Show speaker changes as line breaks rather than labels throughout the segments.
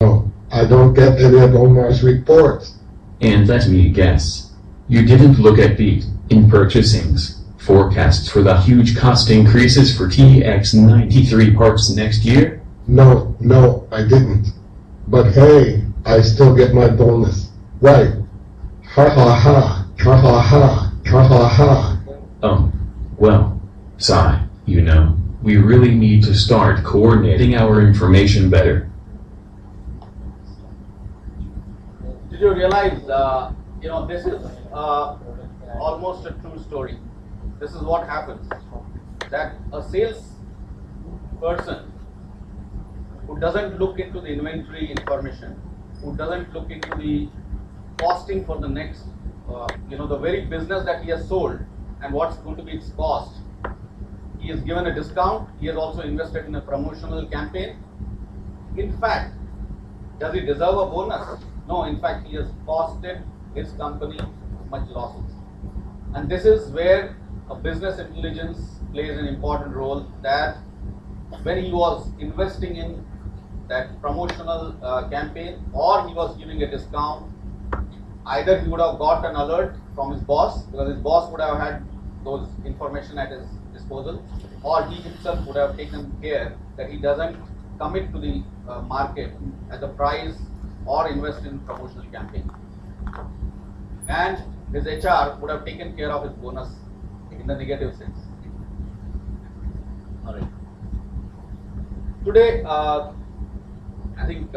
No, I don't get any of Omar's reports.
And let me guess. You didn't look at the, in purchasings, forecasts for the huge cost increases for TX93 parts next year?
No, I didn't. But hey, I still get my bonus. Right. Ha ha ha, ha ha ha, ha ha ha.
Well, Sai, we really need to start coordinating our information better.
Did you realize, this is almost a true story. This is what happens, that a sales person who doesn't look into the inventory information, who doesn't look into the costing for the next, the very business that he has sold and what's going to be its cost. He is given a discount. He has also invested in a promotional campaign. In fact, does he deserve a bonus? No, in fact, he has costed his company much losses. And this is where a business intelligence plays an important role, that when he was investing in that promotional campaign, or he was giving a discount, either he would have got an alert from his boss, because his boss would have had those information at his disposal, or he himself would have taken care that he doesn't commit to the market as a price or invest in promotional campaign. And his HR would have taken care of his bonus in the negative sense. All right. Today, I think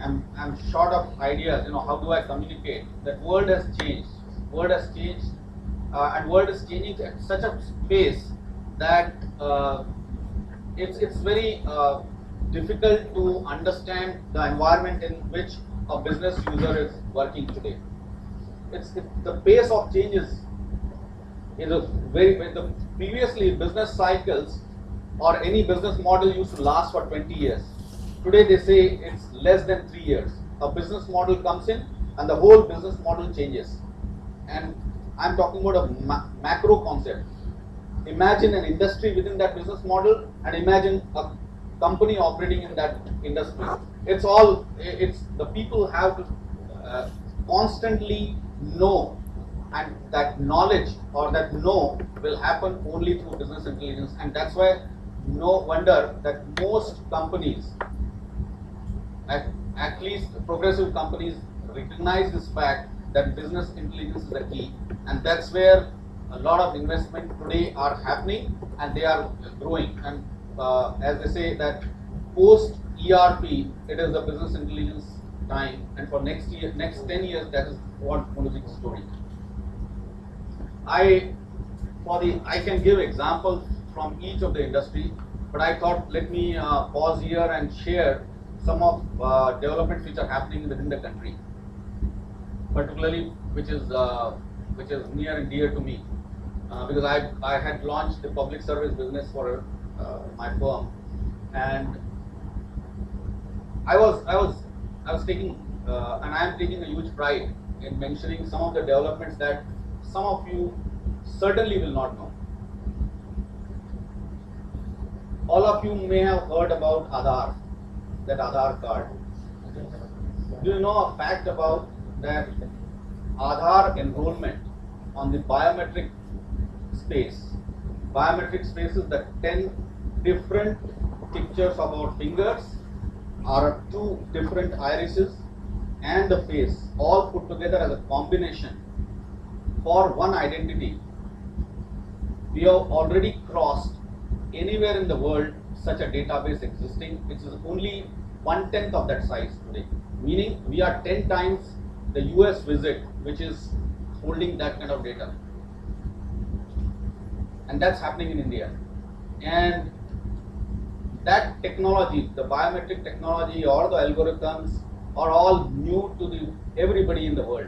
I'm short of ideas. How do I communicate? That world has changed. World has changed, and world is changing at such a pace that it's very difficult to understand the environment in which a business user is working today. The pace of change is a very previously business cycles or any business model used to last for 20 years. Today they say it's less than 3 years. A business model comes in and the whole business model changes. And I'm talking about a macro concept. Imagine an industry within that business model and imagine a company operating in that industry. It's the people have to constantly know, and that knowledge or that know will happen only through business intelligence. And that's why no wonder that most companies, at least progressive companies, recognize this fact that business intelligence is the key, and that's where a lot of investment today are happening and they are growing. And as they say that post ERP, it is the business intelligence time, and for next 10 years, that is what going to be the story. I can give examples from each of the industry, but I thought let me pause here and share some of developments which are happening within the country, particularly which is near and dear to me, because I had launched the public service business for my firm, and I was taking and I am taking a huge pride in mentioning some of the developments that some of you certainly will not know. All of you may have heard about Aadhaar, that Aadhaar card. Do you know a fact about that Aadhaar enrollment on the biometric space? Biometric space is the 10 different pictures of our fingers, or 2 different irises, and the face, all put together as a combination for one identity. We have already crossed anywhere in the world such a database existing, which is only 1/10 of that size today. Meaning we are 10 times the US visit, which is holding that kind of data. And that's happening in India. And that technology, the biometric technology or the algorithms, are all new to everybody in the world.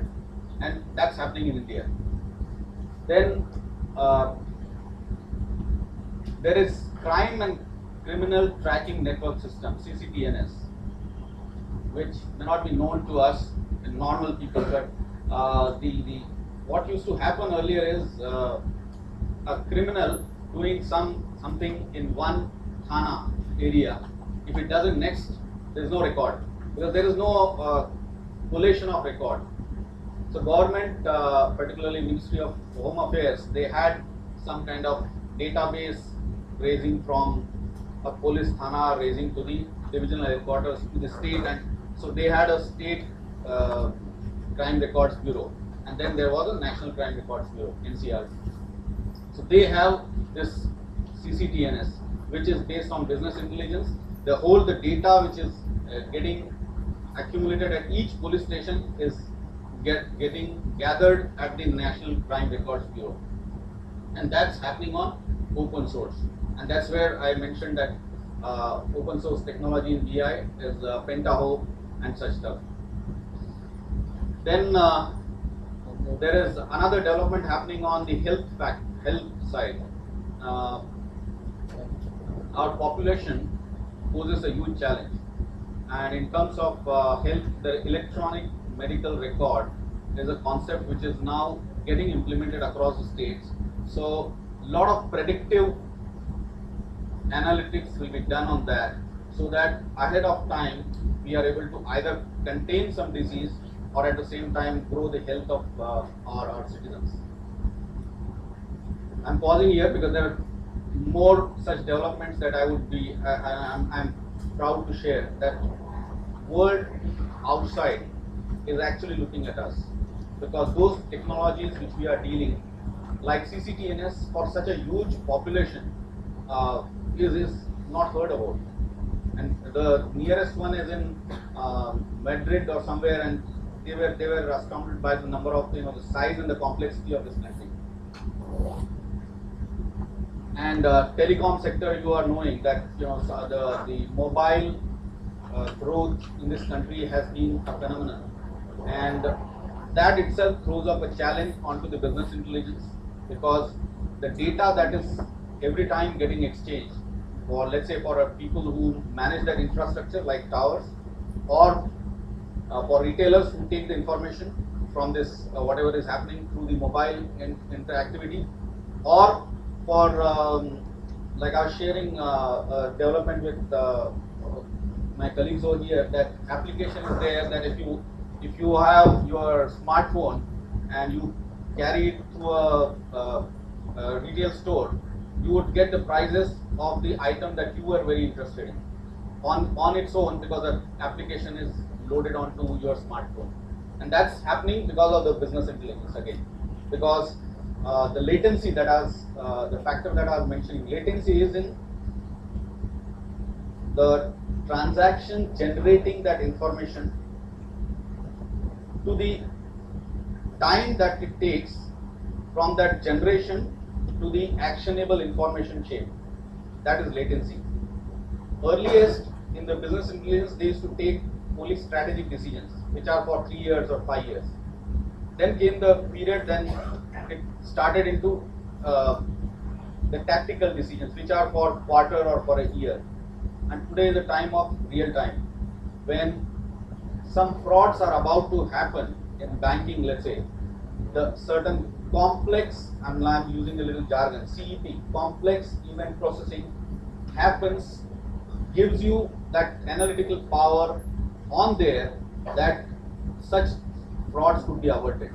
And that's happening in India. Then there is Crime and Criminal Tracking Network System, CCTNS, which may not be known to us, the normal people, but what used to happen earlier is a criminal doing something in one thana area If it doesn't next, there is no record, because there is no collation of record. So government, particularly Ministry of Home Affairs, they had some kind of database raising from a police thana, raising to the divisional headquarters to the state, and so they had a state crime records bureau, and then there was a national crime records bureau, NCR. So they have this CCTNS, which is based on business intelligence. The whole the data which is getting accumulated at each police station is getting gathered at the National Crime Records Bureau, and that's happening on open source. And that's where I mentioned that open source technology in BI is Pentaho and such stuff. Then there is another development happening on the health side. Our population poses a huge challenge, and in terms of health, the electronic medical record is a concept which is now getting implemented across the states. So a lot of predictive analytics will be done on that, so that ahead of time we are able to either contain some disease or at the same time grow the health of our citizens. I'm pausing here because there are more such developments that I would be, I'm proud to share that world outside is actually looking at us, because those technologies which we are dealing, like CCTNS for such a huge population, is not heard about. And the nearest one is in Madrid or somewhere, and they were astounded by the number of, the size and the complexity of this country. And telecom sector, you are knowing that the mobile growth in this country has been a phenomenon, and that itself throws up a challenge onto the business intelligence, because the data that is every time getting exchanged, for let's say for people who manage that infrastructure like towers, or for retailers who take the information from this whatever is happening through the mobile interactivity, or for like I was sharing development with my colleagues over here, that application is there that if you have your smartphone and you carry it to a retail store, you would get the prices of the item that you were very interested in on its own, because the application is loaded onto your smartphone. And that's happening because of the business intelligence again, because the latency that the factor that I was mentioning, latency is in the transaction generating that information to the time that it takes from that generation to the actionable information chain. That is latency. Earliest in the business intelligence, they used to take only strategic decisions, which are for 3 years or 5 years. Then came the period, then it started into the tactical decisions, which are for quarter or for a year. And today is the time of real time, when some frauds are about to happen in banking, let's say, the certain complex, I'm using a little jargon, CEP, complex event processing happens, gives you that analytical power on there that such frauds could be averted.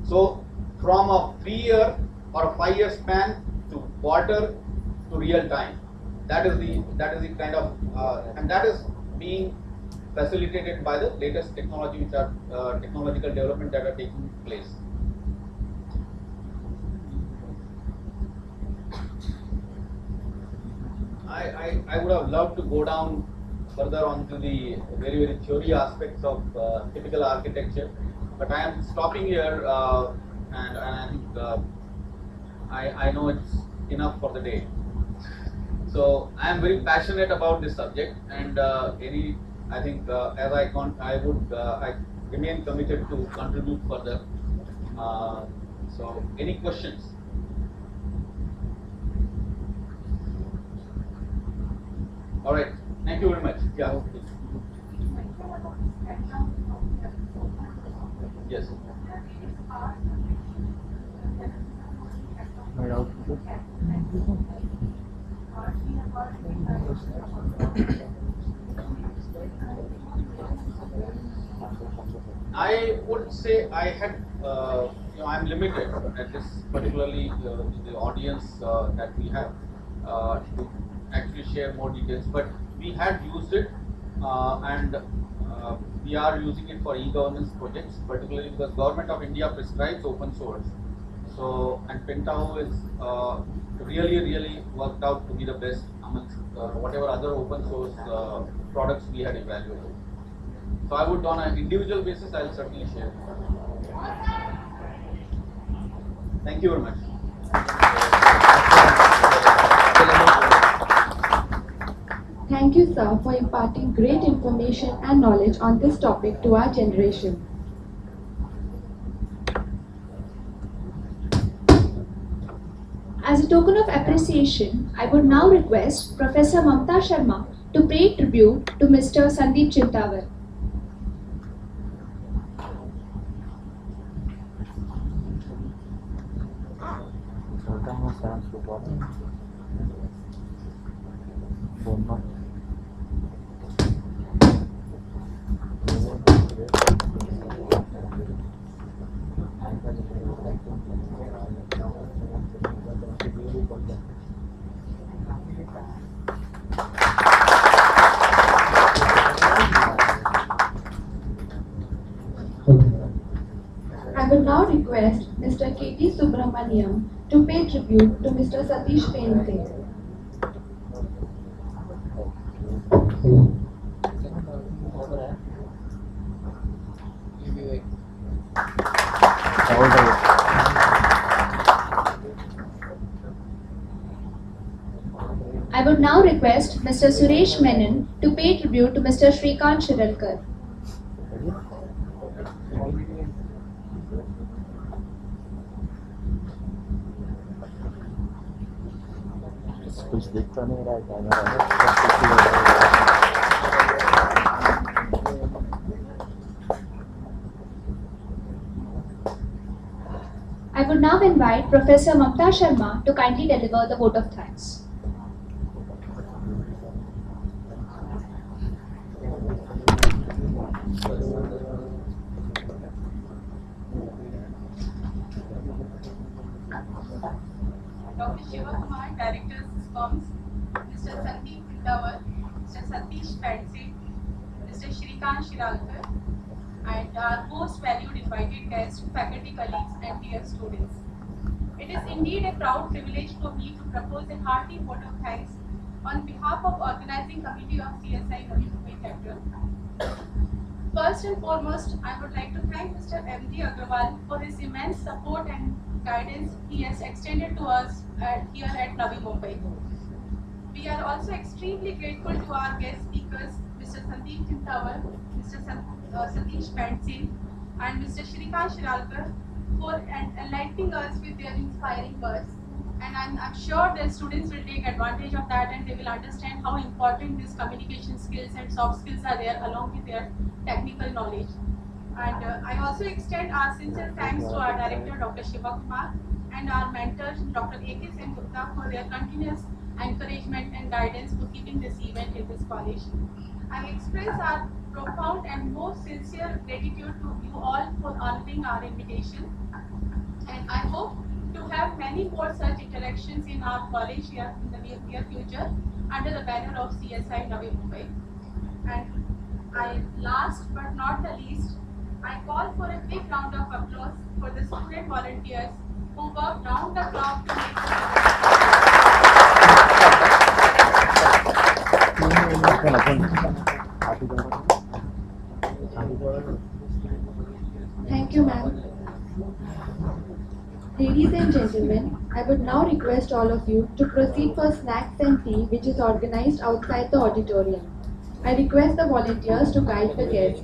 So from a 3-year or a 5-year span to quarter to real time, that is the kind of and that is being facilitated by the latest technology, which are technological development that are taking place. I would have loved to go down further onto the very, very theory aspects of typical architecture, but I am stopping here, and I think I know it's enough for the day. So I am very passionate about this subject, and I think as I remain committed to contribute further. So any questions? All right. Thank you very much. Yeah. Yes. I would say I had, I'm limited at this particularly the audience that we have to actually share more details. But we had used it, and we are using it for e-governance projects, particularly because Government of India prescribes open source. So, and Pentao is really worked out to be the best amongst whatever other open source products we had evaluated. So I would, on an individual basis, I'll certainly share. Thank you very much.
Thank you, sir, for imparting great information and knowledge on this topic to our generation. As a token of appreciation, I would now request Professor Mamta Sharma to pay tribute to Mr. Sandeep Chintawar. I would now request Mr. K.T. Subramaniam to pay tribute to Mr. Satish Painting. I would now request Mr. Suresh Menon to pay tribute to Mr. Shrikant Shiralkar.
कुछ दिख तो नहीं रहा है camera
I would now invite Professor Mamta Sharma to kindly deliver the vote of thanks.
Dr. Shiva Kumar, Director SISCOMS, Mr. Sandeep Chintawar, Mr. Satish Painting, Mr. Shrikant Shiralkar, and our most valued invited guests, faculty colleagues, and dear students. It is indeed a proud privilege for me to propose a hearty vote of thanks on behalf of Organizing Committee of CSI Navi Mumbai chapter. First and foremost, I would like to thank Mr. M.D. Agrawal for his immense support and guidance he has extended to us here at Navi Mumbai. We are also extremely grateful to our guest speakers, Mr. Sandeep Chintawar, Mr. Satish Painting, and Mr. Shrikant Shiralkar for enlightening us with their inspiring words. And I'm sure the students will take advantage of that and they will understand how important these communication skills and soft skills are there along with their technical knowledge. And I also extend our sincere thanks to our director, Dr. Shiva Kumar, and our mentors, Dr. A.K. Sen Gupta, for their continuous encouragement and guidance for keeping this event in this college. I express our profound and most sincere gratitude to you all for honoring our invitation. And I hope to have many more such interactions in our college here in the near future under the banner of CSI Navi Mumbai. And last but not the least, I call for a big round of applause for the student volunteers who work round the clock to make
Thank you, ma'am. Ladies and gentlemen, I would now request all of you to proceed for snacks and tea, which is organized outside the auditorium. I request the volunteers to guide the guests.